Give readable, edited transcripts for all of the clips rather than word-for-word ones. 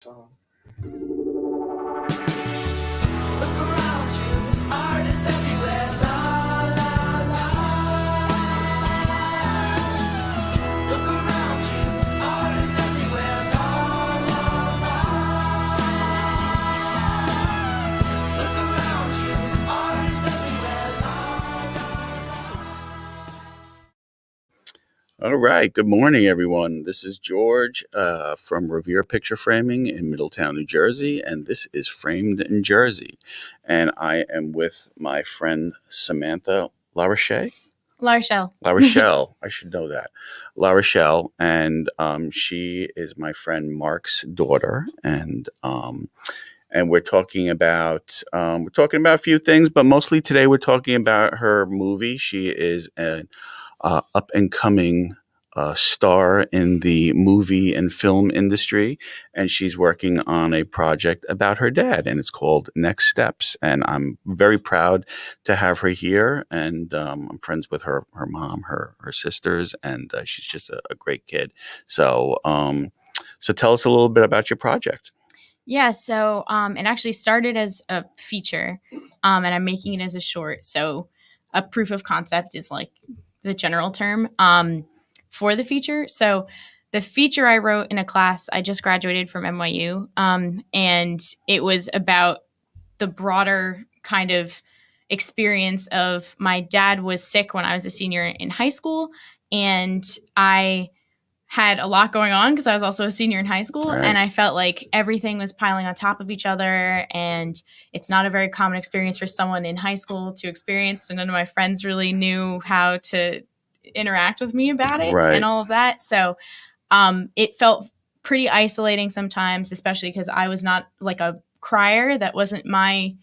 Song. All right. Good morning, everyone. This is George from Revere Picture Framing in Middletown, New Jersey, and this is Framed in Jersey. And I am with my friend Samantha LaRochelle. LaRochelle. I should know that. LaRochelle, and she is my friend Mark's daughter, and we're talking about a few things, but mostly today we're talking about her movie. She is an up and coming star in the movie and film industry, and she's working on a project about her dad, and it's called Next Steps. And I'm very proud to have her here, and I'm friends with her mom, her sisters, and she's just a great kid. So tell us a little bit about your project. Yeah, so it actually started as a feature, and I'm making it as a short. So a proof of concept is like the general term for the feature. So the feature I wrote in a class, I just graduated from NYU, and it was about the broader kind of experience of my dad was sick when I was a senior in high school, and I had a lot going on because I was also a senior in high school, Right. and I felt like everything was piling on top of each other, and it's not a very common experience for someone in high school to experience, and none of my friends really knew how to interact with me about it. Right. And all of that. So it felt pretty isolating sometimes, especially because I was not like a crier. That wasn't my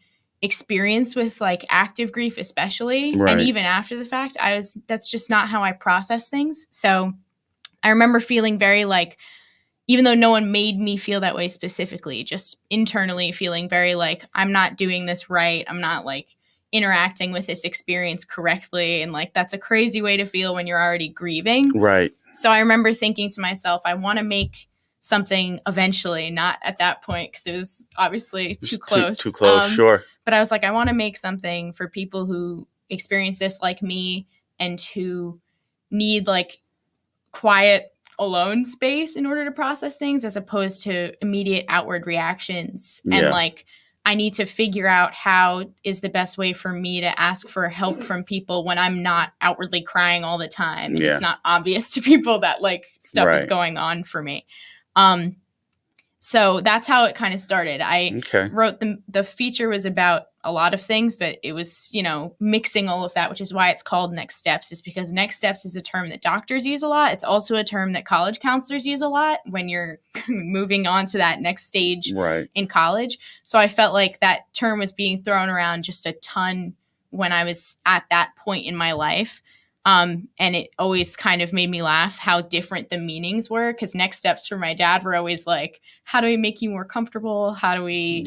experience with like active grief, especially. Right. And even after the fact, that's just not how I process things. So I remember feeling very like, even though no one made me feel that way specifically, just internally feeling very like, I'm not doing this right. I'm not like interacting with this experience correctly. And like, that's a crazy way to feel when you're already grieving. Right. So I remember thinking to myself, I want to make something eventually, not at that point, because it was obviously too close. Too close, sure. But I was like, I want to make something for people who experience this like me and who need like quiet alone space in order to process things as opposed to immediate outward reactions. Yeah. And like, I need to figure out how is the best way for me to ask for help from people when I'm not outwardly crying all the time. And it's not obvious to people that like stuff is going on for me. So that's how it kind of started. I wrote the feature was about a lot of things, but it was, mixing all of that, which is why it's called Next Steps, is because next steps is a term that doctors use a lot. It's also a term that college counselors use a lot when you're moving on to that next stage in college. So I felt like that term was being thrown around just a ton when I was at that point in my life. And it always kind of made me laugh how different the meanings were, because next steps for my dad were always like, how do we make you more comfortable? How do we,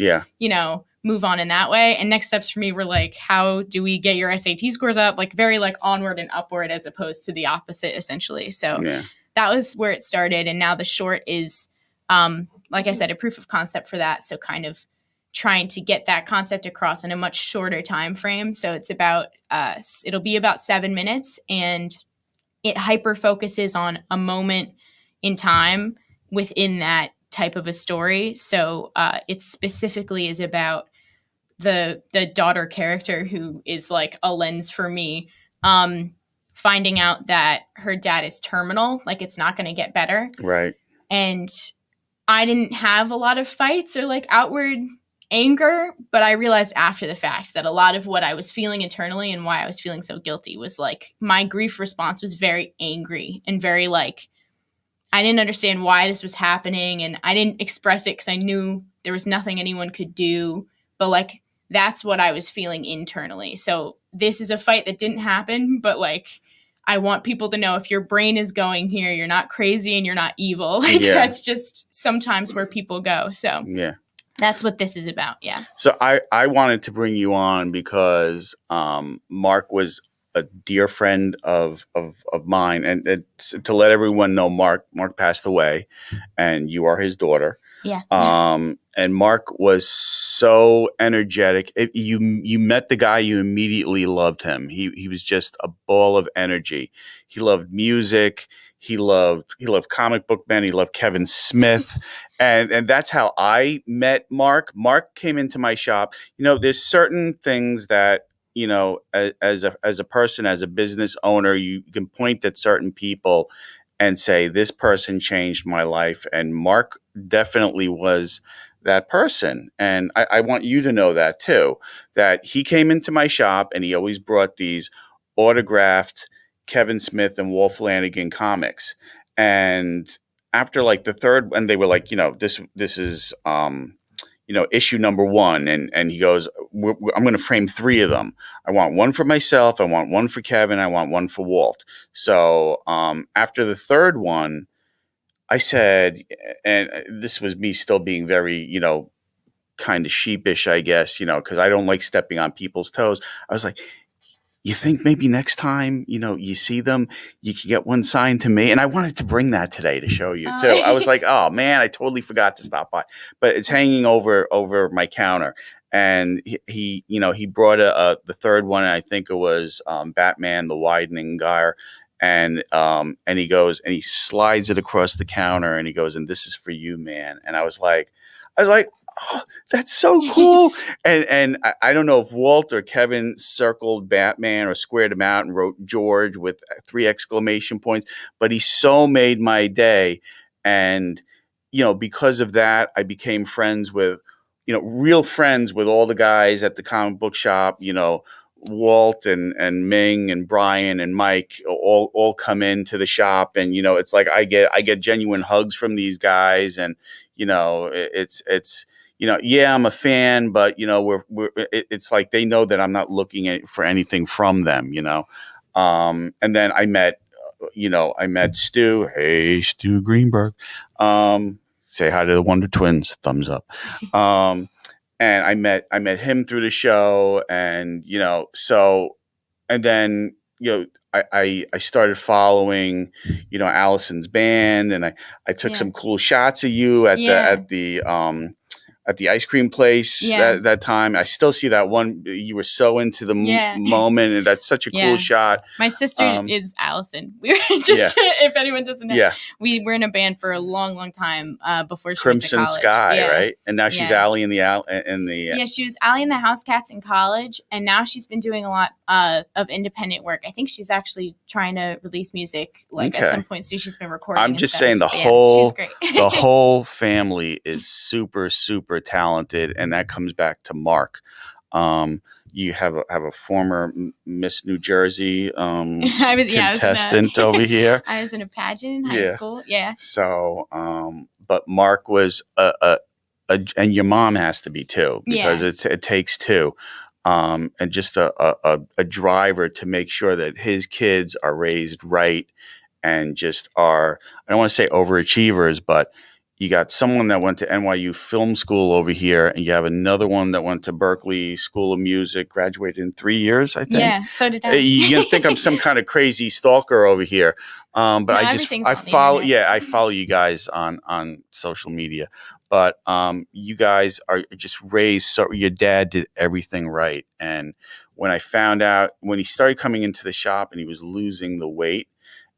move on in that way? And next steps for me were like, how do we get your SAT scores up? Like very like onward and upward as opposed to the opposite, essentially. So that was where it started. And now the short is, like I said, a proof of concept for that. So kind of trying to get that concept across in a much shorter time frame. So it's about it'll be about 7 minutes, and it hyper focuses on a moment in time within that type of a story. So it specifically is about the daughter character, who is like a lens for me, finding out that her dad is terminal, like it's not going to get better. Right. And I didn't have a lot of fights or like outward anger, but I realized after the fact that a lot of what I was feeling internally and why I was feeling so guilty was like my grief response was very angry and very like, I didn't understand why this was happening, and I didn't express it because I knew there was nothing anyone could do, but like that's what I was feeling internally. So this is a fight that didn't happen, but like I want people to know, if your brain is going here, you're not crazy and you're not evil. Like that's just sometimes where people go. So that's what this is about. Yeah. So I wanted to bring you on because Mark was a dear friend of mine, and to let everyone know, Mark passed away, and you are his daughter. Yeah. And Mark was so energetic. You met the guy, you immediately loved him. He was just a ball of energy. He loved music. He loved comic book men. He loved Kevin Smith, and that's how I met Mark. Mark came into my shop. There's certain things that as a person, as a business owner, you can point at certain people and say, this person changed my life. And Mark definitely was that person. And I want you to know that too, that he came into my shop and he always brought these autographed Kevin Smith and Wolf Flanagan comics. And after like the third, and they were like, this is, issue number one. And he goes, I'm going to frame three of them. I want one for myself. I want one for Kevin. I want one for Walt. So after the third one, I said, and this was me still being very, kind of sheepish, I guess, because I don't like stepping on people's toes. I was like, you think maybe next time, you see them, you can get one signed to me? And I wanted to bring that today to show you too. I was like, oh man, I totally forgot to stop by, but it's hanging over my counter. And he brought the third one. And I think it was Batman, the Widening Gyre. And he goes and he slides it across the counter and he goes, and this is for you, man. And I was like, oh, that's so cool. And I don't know if Walt or Kevin circled Batman or squared him out and wrote George with 3 exclamation points, but he so made my day. And, because of that, I became friends with, real friends with all the guys at the comic book shop, Walt and Ming and Brian and Mike all come into the shop. And, it's like I get genuine hugs from these guys. And, it's, yeah, I'm a fan, but it's like they know that I'm not looking for anything from them, And then I met Stu. Hey, Stu Greenberg. Say hi to the Wonder Twins. Thumbs up. And I met him through the show, and and then I started following Allison's band, and I took some cool shots of you at the ice cream place that time. I still see that one. You were so into the moment, and that's such a cool shot. My sister is Allison. We were just, if anyone doesn't know, we were in a band for a long, long time before she went to college. Crimson Sky, right? And now she's Allie in the Yeah, she was Allie in the House Cats in college, and now she's been doing a lot of independent work. I think she's actually trying to release music at some point. So she's been recording. I'm just saying the whole family is super, super talented, and that comes back to Mark. You have a former Miss New Jersey contestant over here. I was in a pageant in high school. Yeah. So, but Mark was and your mom has to be too, because it takes two. And just a driver to make sure that his kids are raised right and just are, I don't want to say overachievers, but you got someone that went to NYU Film School over here, and you have another one that went to Berkeley School of Music, graduated in 3 years, I think. Yeah, so did I. You think I'm some kind of crazy stalker over here, but I follow. Yeah, I follow you guys on social media, but you guys are just raised so your dad did everything right. And when I found out, when he started coming into the shop and he was losing the weight,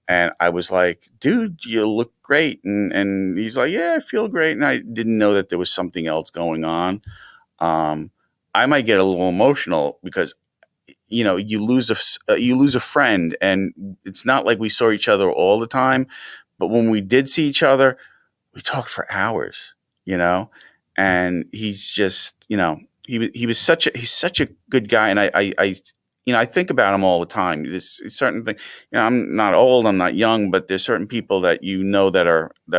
and I was like, dude, you look great. And he's like, yeah, I feel great. And I didn't know that there was something else going on. I might get a little emotional because, you lose a friend, and it's not like we saw each other all the time. But when we did see each other, we talked for hours, and he's just, he's such a good guy. And I think about him all the time. This certain thing, I'm not old, I'm not young, but there's certain people that that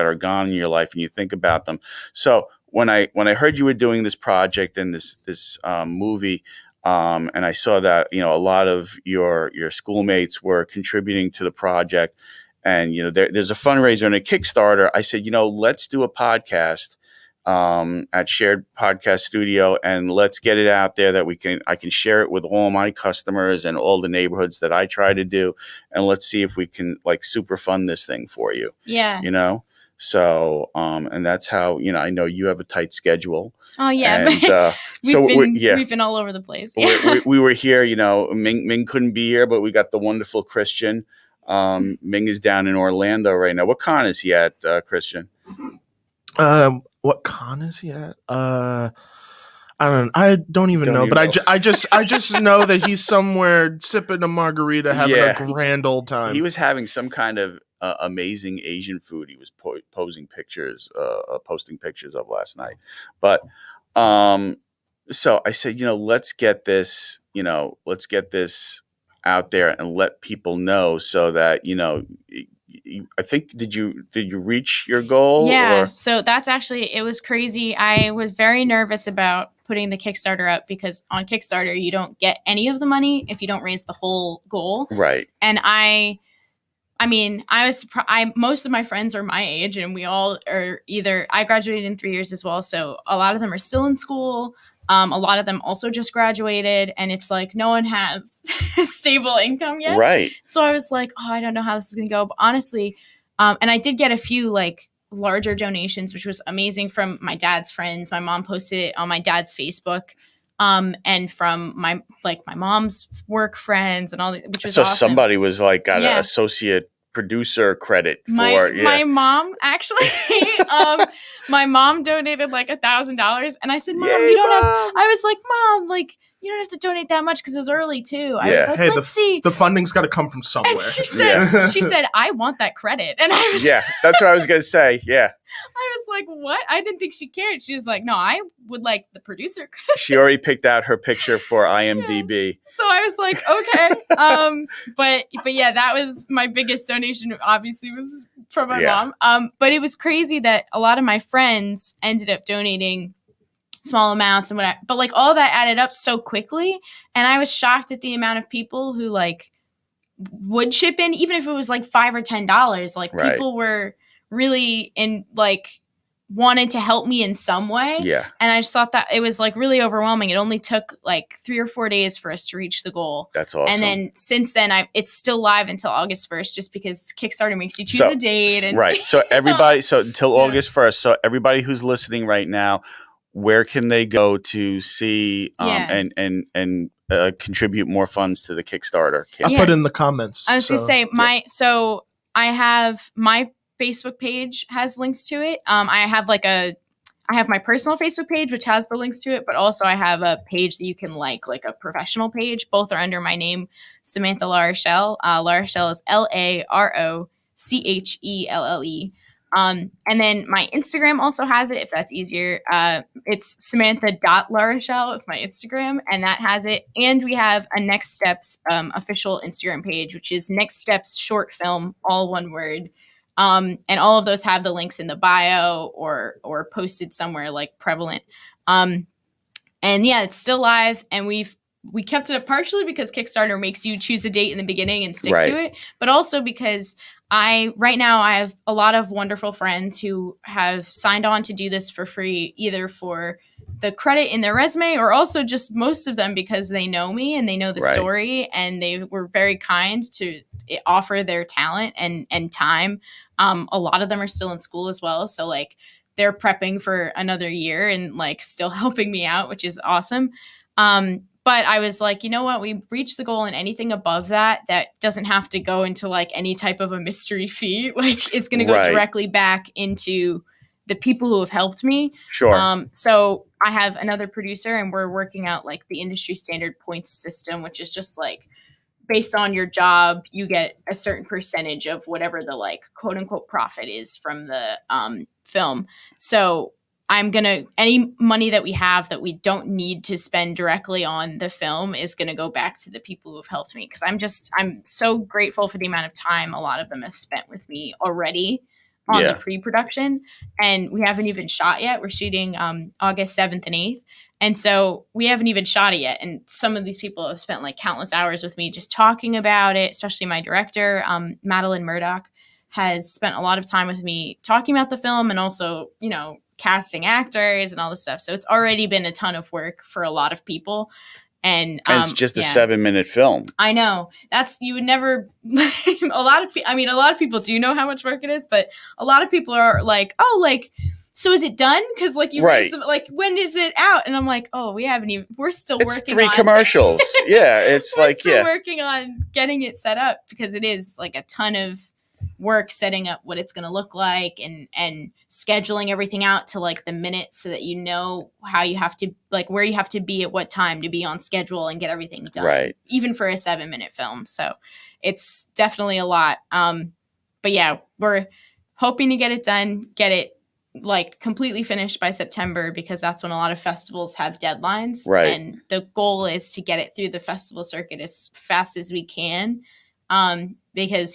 are gone in your life, and you think about them. So when I heard you were doing this project and this movie, and I saw that a lot of your schoolmates were contributing to the project, and there's a fundraiser and a Kickstarter. I said, let's do a podcast at Shared Podcast Studio, and let's get it out there that I can share it with all my customers and all the neighborhoods that I try to do, and let's see if we can super fund this thing for you. Yeah. So, and that's how, I know you have a tight schedule. Oh yeah, and, but we've been all over the place. we were here. Ming couldn't be here, but we got the wonderful Christian. Ming is down in Orlando right now. What con is he at, Christian? What con is he at? I don't even know, but I just know that he's somewhere sipping a margarita, having a grand old time. He was having some kind of amazing Asian food. He was posting pictures of last night. But so I said, let's get this out there and let people know, so that I think did you reach your goal? Yeah, so that's actually, it was crazy. I was very nervous about putting the Kickstarter up because on Kickstarter you don't get any of the money if you don't raise the whole goal. Right. And I most of my friends are my age, and we all are I graduated in 3 years as well, so a lot of them are still in school. A lot of them also just graduated, and it's like no one has stable income yet. Right. So I was like, I don't know how this is going to go. But honestly, and I did get a few like larger donations, which was amazing, from my dad's friends. My mom posted it on my dad's Facebook, and from my mom's work friends and all that, which was awesome. Somebody was like got an associate producer credit for my mom actually. My mom donated like $1,000, and I said, "Mom, you don't have." I was like, "Mom, like you don't have to donate that much," because it was early too. I was like, "Hey, let's see. The funding's got to come from somewhere." And she said, "I want that credit," and I was that's what I was gonna say. Yeah. I was like, what? I didn't think she cared. She was like, no, I would like the producer credit. She already picked out her picture for IMDb. So I was like, okay. But yeah, that was my biggest donation, obviously, was from my mom. But it was crazy that a lot of my friends ended up donating small amounts and whatever. But like all that added up so quickly. And I was shocked at the amount of people who like would chip in, even if it was like $5 or $10. Like people were really wanted to help me in some way. Yeah. And I just thought that it was like really overwhelming. It only took like 3 or 4 days for us to reach the goal. That's awesome. And then since then, it's still live until August 1st, just because Kickstarter makes you choose a date. And, right. So everybody, so until August 1st. So everybody who's listening right now, where can they go to see and contribute more funds to the Kickstarter? I'll put in the comments. I was going to say so I have my Facebook page has links to it. I have my personal Facebook page, which has the links to it, but also I have a page that you can like a professional page. Both are under my name, Samantha LaRochelle. LaRochelle is LaRochelle. And then my Instagram also has it, if that's easier. It's Samantha.LaRochelle. It's my Instagram, and that has it. And we have a Next Steps official Instagram page, which is Next Steps Short Film, all one word. And all of those have the links in the bio or posted somewhere like prevalent. And yeah, it's still live, and we kept it up partially because Kickstarter makes you choose a date in the beginning and stick to it, but also because right now I have a lot of wonderful friends who have signed on to do this for free, either for the credit in their resume or also just most of them because they know me and they know the story, and they were very kind to offer their talent and time. A lot of them are still in school as well. So like they're prepping for another year and like still helping me out, which is awesome. But I was like, you know what? We've reached the goal, and anything above that doesn't have to go into like any type of a mystery fee. Like it's going to go directly back into the people who have helped me. Sure. So I have another producer, and we're working out like the industry standard points system, which is just like based on your job, you get a certain percentage of whatever the like quote unquote profit is from the film. So any money that we have that we don't need to spend directly on the film is going to go back to the people who have helped me. Cause I'm so grateful for the amount of time a lot of them have spent with me already on the pre-production, and we haven't even shot yet. We're shooting August 7th and 8th. And so we haven't even shot it yet. And some of these people have spent like countless hours with me just talking about it, especially my director, Madeline Murdoch, has spent a lot of time with me talking about the film and also, casting actors and all this stuff. So it's already been a ton of work for a lot of people. And it's just a 7-minute film. I know you would never, a lot of people do know how much work it is, but a lot of people are like, oh, like, so is it done? Cause like you raised them, like, when is it out? And I'm like, oh, we're still working on 3 commercials. Yeah. It's we're still working on getting it set up because it is like a ton of work setting up what it's going to look like and scheduling everything out to like the minute so that you know how you have to, like, where you have to be at what time to be on schedule and get everything done. Right. Even for a 7-minute film. So it's definitely a lot. But yeah, we're hoping to get it done, get it like completely finished by September, because that's when a lot of festivals have deadlines. Right. And the goal is to get it through the festival circuit as fast as we can. Because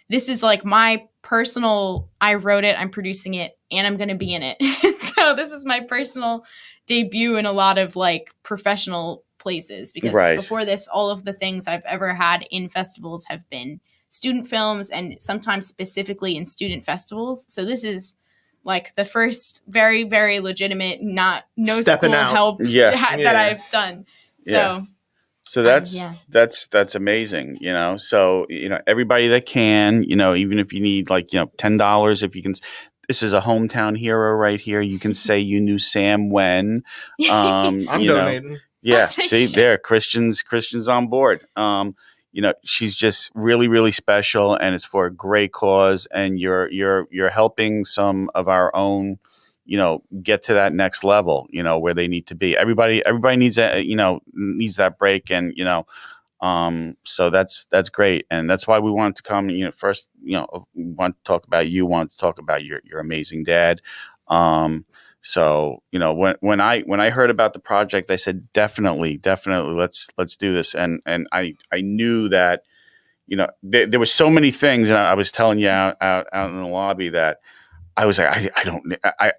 this is like my personal, I wrote it, I'm producing it, and I'm going to be in it. So this is my personal debut in a lot of like professional places, because before this, all of the things I've ever had in festivals have been student films, and sometimes specifically in student festivals. So this is like the first very, very legitimate, no Stepping school out. help that I've done. So So that's amazing, you know. So, you know, everybody that can, you know, even if you need like, you know, $10, if you can, this is a hometown hero right here. You can say you knew Sam when. I'm donating. Yeah, see there, Christian's on board. You know, she's just really, really special, and it's for a great cause. And you're helping some of our own, you know, get to that next level, you know, where they need to be. Everybody needs that, you know, needs that break. And, you know, so that's great. And that's why we wanted to come, you know, first, you know, we want to talk about you, want to talk about your amazing dad. So, you know, when I heard about the project, I said, definitely let's do this. And I knew that, you know, there were so many things, and I was telling you out in the lobby that I was like,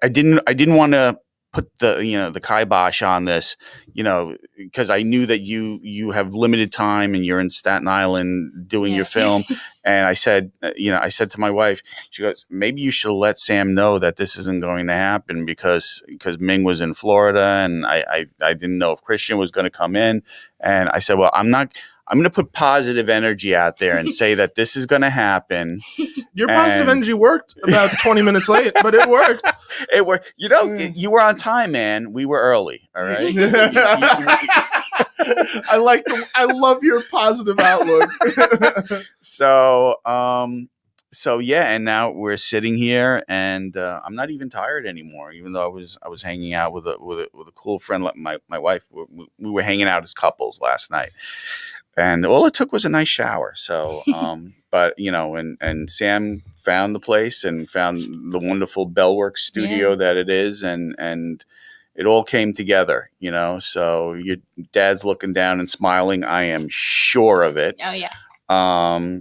I didn't want to put the, you know, the kibosh on this, you know, because I knew that you have limited time and you're in Staten Island doing your film. And I said, you know, I said to my wife, she goes, maybe you should let Sam know that this isn't going to happen because Ming was in Florida, and I didn't know if Christian was going to come in. And I said, well, I'm going to put positive energy out there and say that this is going to happen. Your positive energy worked about 20 minutes late, but it worked. It worked. You know, you were on time, man. We were early. All right. I love your positive outlook. So yeah, and now we're sitting here, and I'm not even tired anymore. Even though I was hanging out with a cool friend, like my wife. We were hanging out as couples last night, and all it took was a nice shower. So, but you know, and Sam found the place and found the wonderful Bellworks studio that it is, and it all came together, you know. So your dad's looking down and smiling. I am sure of it. Oh yeah.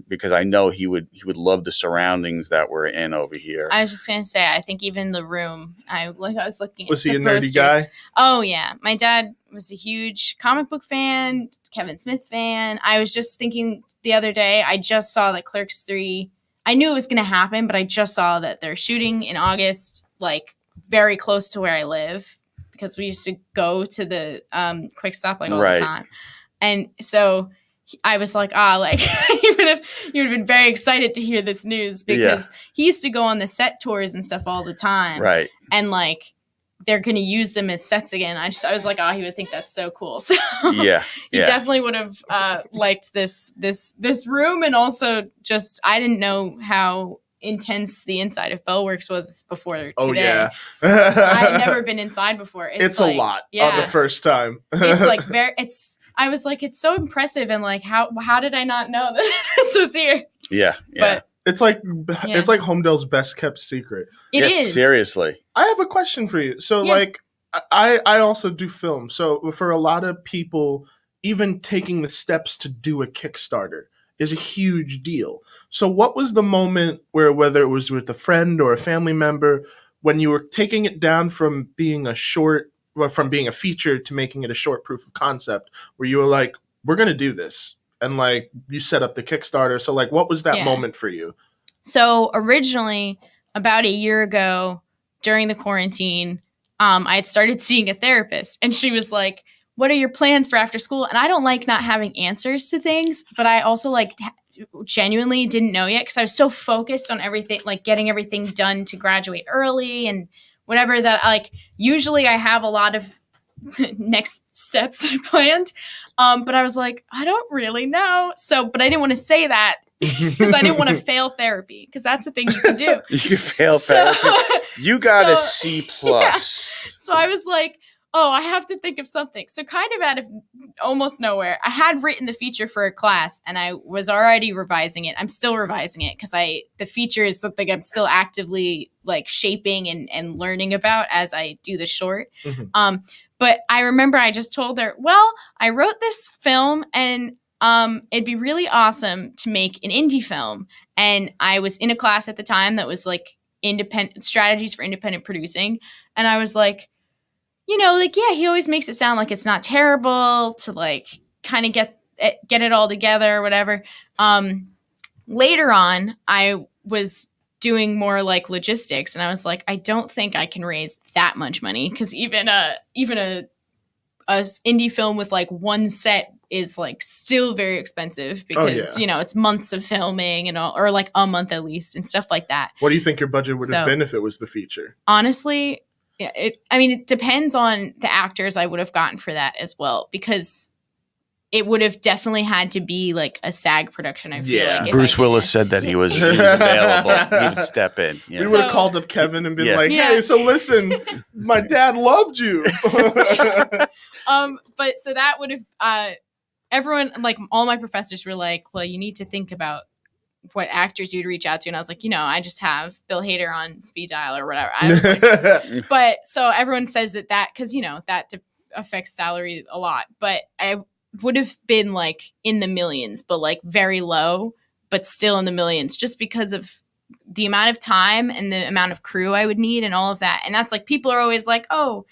Because I know he would love the surroundings that we're in over here. I was just gonna say, I think even the room, I was looking at. Was he a nerdy posters. guy? Oh yeah, my dad was a huge comic book fan, Kevin Smith fan. I was just thinking the other day, I just saw that Clerks 3. I knew it was gonna happen, but I just saw that they're shooting in August, like very close to where I live, because we used to go to the Quick Stop like all the time, and so. I was like, even if you would have been very excited to hear this news, because he used to go on the set tours and stuff all the time. Right. And like, they're going to use them as sets again. I was like, he would think that's so cool. So he definitely would have liked this room. And also just, I didn't know how intense the inside of Bellworks was before today. Oh yeah. I had never been inside before. It's like, a lot on the first time. It's like I was like, it's so impressive, and like, how did I not know that this was here? Yeah, but it's like Homedale's best kept secret. It is, seriously. I have a question for you. So, like, I also do film. So, for a lot of people, even taking the steps to do a Kickstarter is a huge deal. So, what was the moment where, whether it was with a friend or a family member, when you were taking it down from being a short? From being a feature to making it a short proof of concept, where you were like, we're going to do this. And like, you set up the Kickstarter. So like, what was that moment for you? So originally, about a year ago during the quarantine, I had started seeing a therapist, and she was like, what are your plans for after school? And I don't like not having answers to things, but I also like genuinely didn't know yet because I was so focused on everything, like getting everything done to graduate early and whatever that like usually I have a lot of next steps planned. But I was like, I don't really know. So, but I didn't want to say that because I didn't want to fail therapy because that's the thing you can do. You can fail therapy. You got a C+. Yeah. So I was like, oh, I have to think of something. So kind of out of almost nowhere, I had written the feature for a class and I was already revising it. I'm still revising it because the feature is something I'm still actively like shaping and learning about as I do the short. Mm-hmm. But I remember I just told her, well, I wrote this film and it'd be really awesome to make an indie film. And I was in a class at the time that was like independent strategies for independent producing. And I was like, you know, like, yeah, he always makes it sound like it's not terrible to like kind of get it all together or whatever. Later on, I was doing more like logistics and I was like, I don't think I can raise that much money because even a indie film with like one set is like still very expensive because, you know, it's months of filming and all, or like a month at least and stuff like that. What do you think your budget would have been if it was the feature? Honestly, it depends on the actors I would have gotten for that as well, because it would have definitely had to be like a SAG production. I feel like Bruce Willis said that he was available. He would step in. Yeah. We would have called up Kevin and been like, "Hey, so listen, my dad loved you." But so that would have everyone, like all my professors were like, "Well, you need to think about what actors you'd reach out to," and I was like, you know, I just have Bill Hader on speed dial or whatever. I was like, but so everyone says that because you know that affects salary a lot, but I would have been like in the millions, but like very low, but still in the millions, just because of the amount of time and the amount of crew I would need and all of that. And that's like people are always like, oh,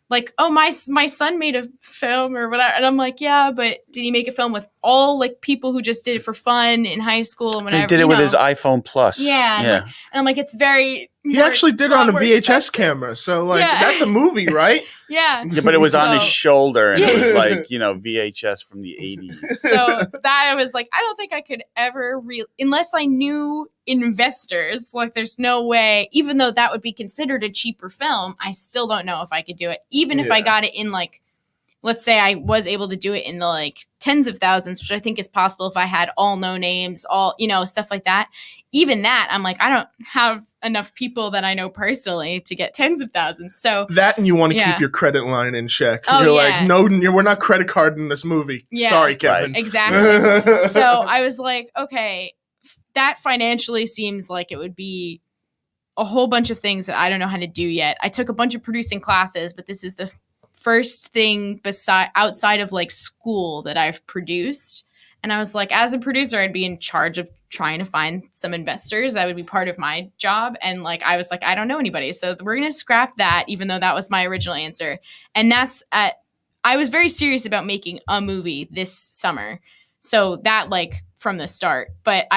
my son made a film or whatever. And I'm like, yeah, but did he make a film with all like people who just did it for fun in high school and whatever? He did it with his iPhone Plus. Yeah. And I'm like, it's very... He actually did it on a VHS camera. So like, that's a movie, right? Yeah, but it was on his shoulder and it was like, you know, VHS from the 80s. So that I was like, I don't think I could ever unless I knew investors, like there's no way, even though that would be considered a cheaper film, I still don't know if I could do it. Even if I got it in like, let's say I was able to do it in the like tens of thousands, which I think is possible if I had all no names, all, you know, stuff like that. Even that, I'm like, I don't have enough people that I know personally to get tens of thousands. So that, and you want to keep your credit line in check. You're like, no, we're not credit carding this movie. Yeah. Sorry, Kevin. Right. Exactly. So I was like, okay, that financially seems like it would be a whole bunch of things that I don't know how to do yet. I took a bunch of producing classes, but this is the first thing outside of like school that I've produced. And I was like, as a producer, I'd be in charge of trying to find some investors. That would be part of my job. And like, I was like, I don't know anybody. So we're going to scrap that, even though that was my original answer. And I was very serious about making a movie this summer. So that like from the start, but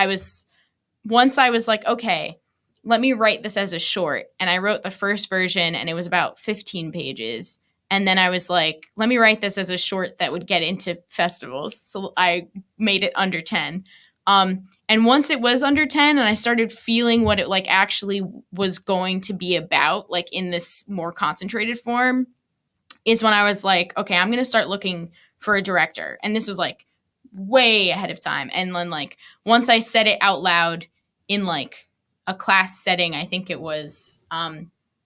once I was like, okay, let me write this as a short. And I wrote the first version and it was about 15 pages. And then I was like, let me write this as a short that would get into festivals. So I made it under 10. And once it was under 10 and I started feeling what it like actually was going to be about, like in this more concentrated form, is when I was like, okay, I'm going to start looking for a director. And this was like way ahead of time. And then like, once I said it out loud in like a class setting, I think it was,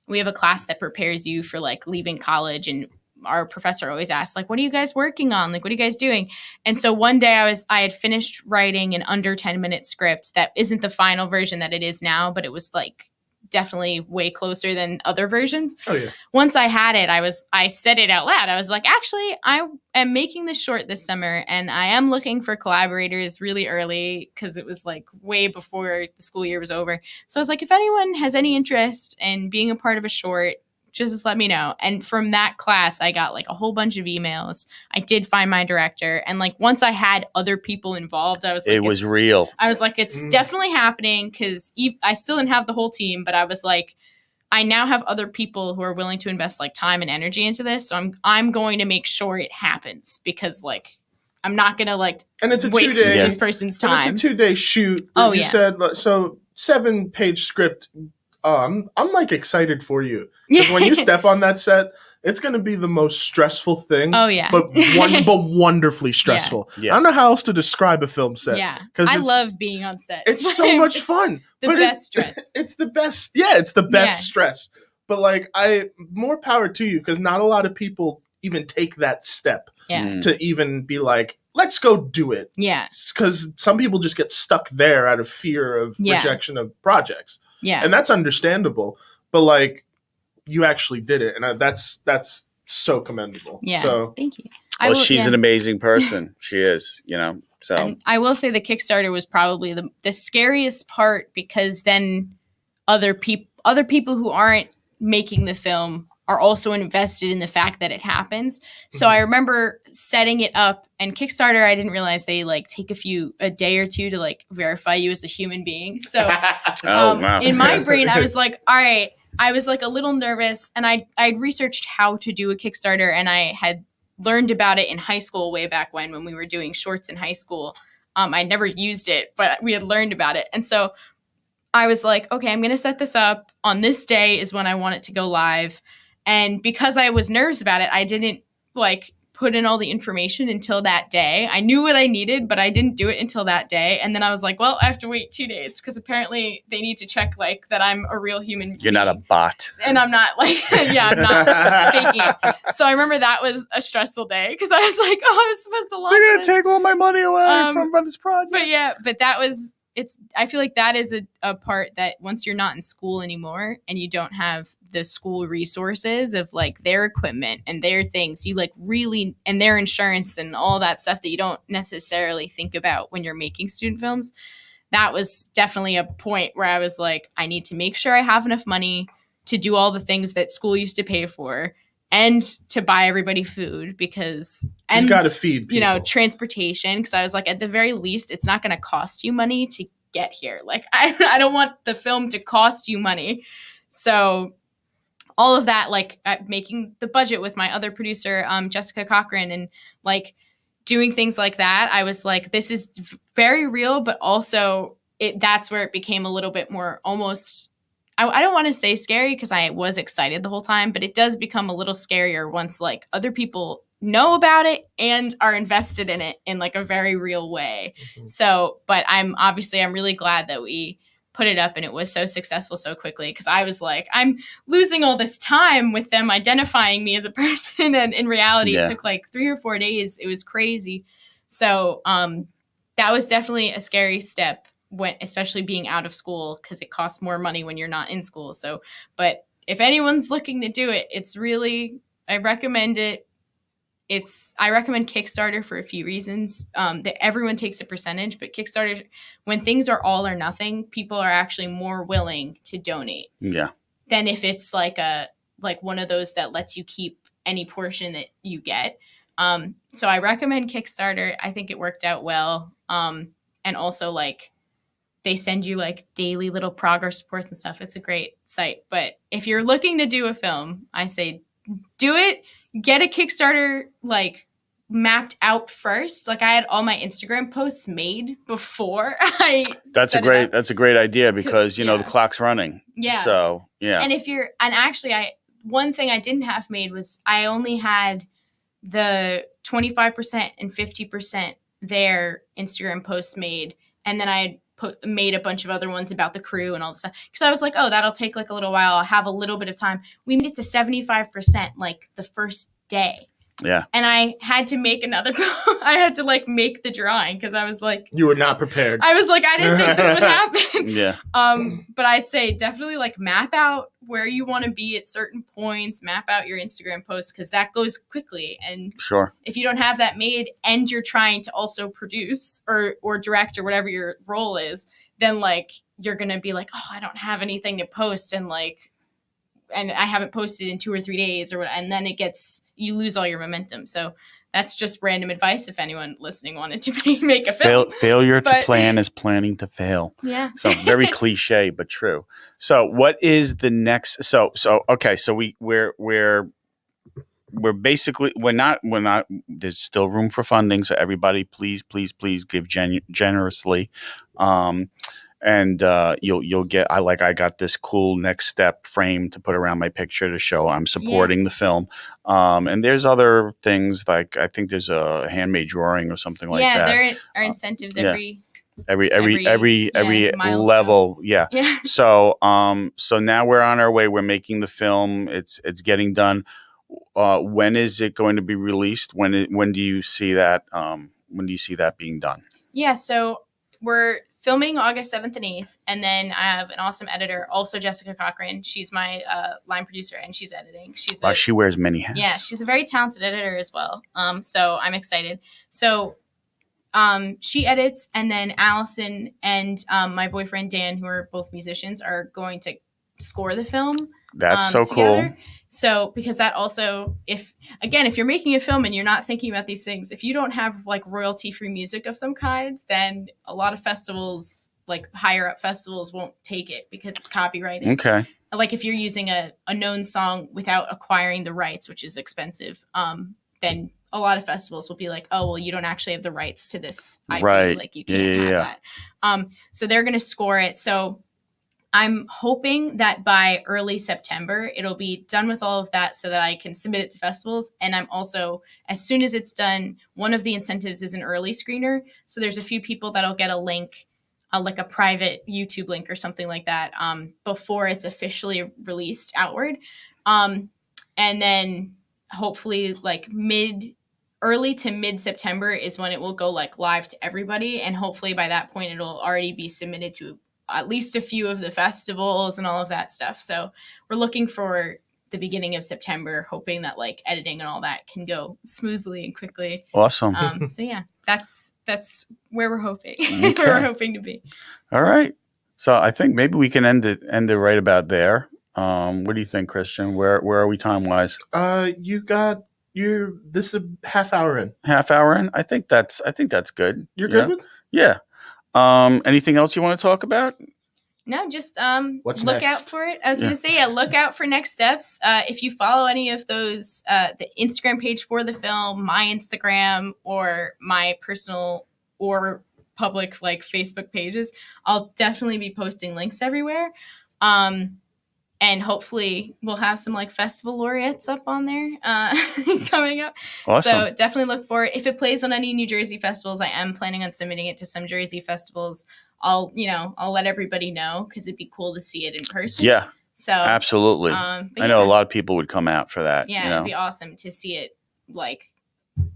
we have a class that prepares you for like leaving college, and our professor always asks like, what are you guys working on? Like, what are you guys doing? And so one day I had finished writing an under 10-minute script that isn't the final version that it is now, but it was like definitely way closer than other versions. Oh yeah. Once I had it, I said it out loud. I was like, actually, I am making this short this summer and I am looking for collaborators really early because it was like way before the school year was over. So I was like, if anyone has any interest in being a part of a short, just let me know. And from that class, I got like a whole bunch of emails. I did find my director. And like, once I had other people involved, I was like, it was real. I was like, it's definitely happening, because I still didn't have the whole team, but I was like, I now have other people who are willing to invest like time and energy into this. So I'm going to make sure it happens because like I'm not going to like waste this person's time. And it's a 2-day shoot. Oh, you said so 7-page script. I'm like excited for you because when you step on that set, it's going to be the most stressful thing. Oh yeah, but wonderfully stressful. Yeah. I don't know how else to describe a film set. Yeah, because I love being on set. It's so much fun. The best stress. It's the best. Yeah, it's the best stress. But like, more power to you because not a lot of people even take that step. Yeah. To even be like, let's go do it. Yeah. Because some people just get stuck there out of fear of rejection of projects. Yeah. And that's understandable. But like, you actually did it, and that's so commendable. Yeah, so thank you. Well, she's an amazing person. She is, So and I will say the Kickstarter was probably the scariest part because then other people who aren't making the film are also invested in the fact that it happens. So I remember setting it up, and Kickstarter, I didn't realize they like take a day or two to like verify you as a human being. So wow. In my brain, I was like, all right. I was like a little nervous, and I'd researched how to do a Kickstarter, and I had learned about it in high school way back when we were doing shorts in high school. I'd never used it, but we had learned about it. And so I was like, okay, I'm going to set this up on this day is when I want it to go live. And because I was nervous about it, I didn't like put in all the information until that day. I knew what I needed, but I didn't do it until that day. And then I was like, well, I have to wait 2 days because apparently they need to check like that I'm a real human being. You're not a bot. And I'm not like, I'm not faking it. So I remember that was a stressful day because I was like, oh, I was supposed to launch They're going to take all my money away from this project. But that was, I feel like that is a part that once you're not in school anymore and you don't have the school resources of like their equipment and their things, you like really, and their insurance and all that stuff that you don't necessarily think about when you're making student films. That was definitely a point where I was like, I need to make sure I have enough money to do all the things that school used to pay for and to buy everybody food because you got to feed people. Transportation. Because I was like, at the very least, it's not going to cost you money to get here. Like, I don't want the film to cost you money. So all of that, like making the budget with my other producer, Jessica Cochran, and like doing things like that, I was like, this is very real, but also that's where it became a little bit more almost. I don't want to say scary because I was excited the whole time, but it does become a little scarier once like other people know about it and are invested in it in like a very real way. Mm-hmm. So, but I'm really glad that we put it up and it was so successful so quickly because I was like, I'm losing all this time with them identifying me as a person. And in reality, it took like 3 or 4 days. It was crazy. So that was definitely a scary step. Especially being out of school because it costs more money when you're not in school. So, but if anyone's looking to do it, it's really, I recommend it. I recommend Kickstarter for a few reasons. That everyone takes a percentage, but Kickstarter, when things are all or nothing, people are actually more willing to donate. Yeah. Than if it's like one of those that lets you keep any portion that you get. So I recommend Kickstarter. I think it worked out well. And also like, they send you like daily little progress reports and stuff. It's a great site. But if you're looking to do a film, I say do it. Get a Kickstarter like mapped out first. Like I had all my Instagram posts made before I That's a great idea because the clock's running. Yeah. So yeah. And actually one thing I didn't have made was I only had the 25% and 50% their Instagram posts made. And then I made a bunch of other ones about the crew and all this stuff. Because I was like, oh, that'll take like a little while. I'll have a little bit of time. We made it to 75% like the first day. Yeah. And I had to make I had to like make the drawing because I was like. You were not prepared. I was like, I didn't think this would happen. Yeah. But I'd say definitely like map out where you want to be at certain points, map out your Instagram posts because that goes quickly. And sure. If you don't have that made and you're trying to also produce or direct or whatever your role is, then like you're going to be like, oh, I don't have anything to post and I haven't posted in 2 or 3 days and then you lose all your momentum. So that's just random advice if anyone listening wanted to make a film. Failure to plan is planning to fail. Yeah. So very cliche, but true. So what is the next? So okay. So we're basically we're not. There's still room for funding. So everybody, please give generously. And you'll get. I got this cool next step frame to put around my picture to show I'm supporting the film. And there's other things like I think there's a handmade drawing or something like that. Yeah, there are incentives every level. Yeah. So now we're on our way. We're making the film. It's getting done. When is it going to be released? When do you see that? When do you see that being done? Yeah. So we're filming August 7th and 8th. And then I have an awesome editor, also Jessica Cochran. She's my line producer and she's editing. She wears many hats. Yeah, she's a very talented editor as well. So I'm excited. So she edits, and then Allison and my boyfriend Dan, who are both musicians, are going to score the film. That's so together. cool. So, because that also, if you're making a film and you're not thinking about these things, if you don't have like royalty-free music of some kind, then a lot of festivals, like higher up festivals, won't take it because it's copyrighted. Okay. Like if you're using a known song without acquiring the rights, which is expensive, then a lot of festivals will be like, oh, well, you don't actually have the rights to this IP. Right. Like you can't have that. So they're going to score it. So I'm hoping that by early September, it'll be done with all of that so that I can submit it to festivals. And I'm also, as soon as it's done, one of the incentives is an early screener. So there's a few people that'll get a link, like a private YouTube link or something like that, before it's officially released outward. And then hopefully like early to mid September is when it will go like live to everybody. And hopefully by that point, it'll already be submitted to at least a few of the festivals and all of that stuff. So we're looking for the beginning of September, hoping that like editing and all that can go smoothly and quickly. Awesome. So yeah, that's where we're hoping. Okay. Where we're hoping to be. All right. So I think maybe we can end it right about there. What do you think, Christian? Where are we time wise? This is a half hour in. Half hour in? I think that's good. You're good with? Yeah. Anything else you want to talk about? No, just What's look next? out for it. I was going to say, look out for next steps. If you follow any of those, the Instagram page for the film, my Instagram, or my personal or public like Facebook pages, I'll definitely be posting links everywhere. And hopefully we'll have some like festival laureates up on there coming up. Awesome. So definitely look for it. If it plays on any New Jersey festivals, I am planning on submitting it to some Jersey festivals. I'll let everybody know because it'd be cool to see it in person. Yeah. So absolutely. I know a lot of people would come out for that. Yeah, it'd be awesome to see it like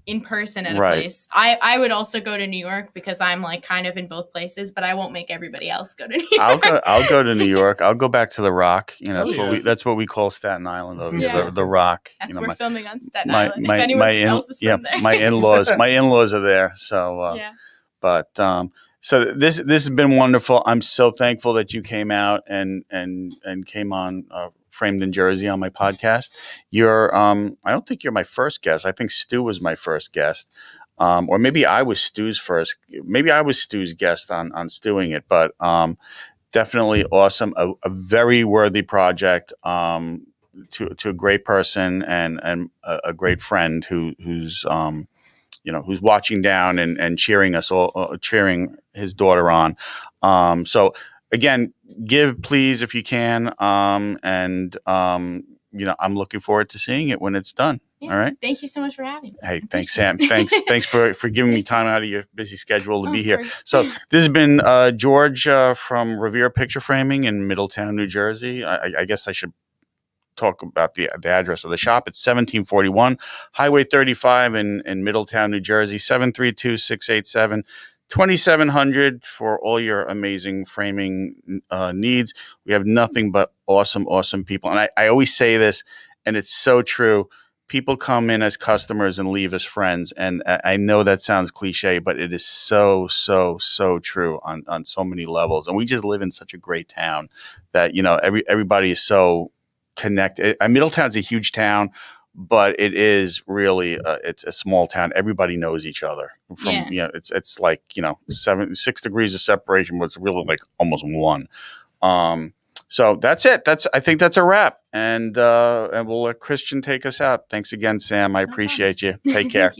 in person at a place. I would also go to New York because I'm like kind of in both places, but I won't make everybody else go to New York. I'll go to New York. I'll go back to the Rock. That's what we call Staten Island over here. The Rock. That's we're filming on Staten Island. If anyone else is from there. my in-laws are there. So but so this has been wonderful. I'm so thankful that you came out and came on Framed in Jersey on my podcast. You're I don't think you're my first guest. I think Stu was my first guest. Or maybe I was Stu's first. Maybe I was Stu's guest on Stewing It, but definitely awesome. A very worthy project. To a great person and a great friend who's watching down and cheering us all, cheering his daughter on. So again, give please if you can. And I'm looking forward to seeing it when it's done. Yeah, all right. Thank you so much for having me. Hey, thanks, Sam. Thanks for giving me time out of your busy schedule to be here. So this has been George from Revere Picture Framing in Middletown, New Jersey. I guess I should talk about the address of the shop. It's 1741 Highway 35 in Middletown, New Jersey, 732-687-2700 for all your amazing framing needs. We have nothing but awesome people. And I always say this, and it's so true. People come in as customers and leave as friends. And I know that sounds cliche, but it is so true on so many levels. And we just live in such a great town that, everybody is so connected. Middletown's a huge town, but it is really it's a small town. Everybody knows each other. From it's like 6 degrees of separation, but it's really like almost one. So that's it. I think that's a wrap, and we'll let Christian take us out. Thanks again, Sam. I appreciate you. Take care.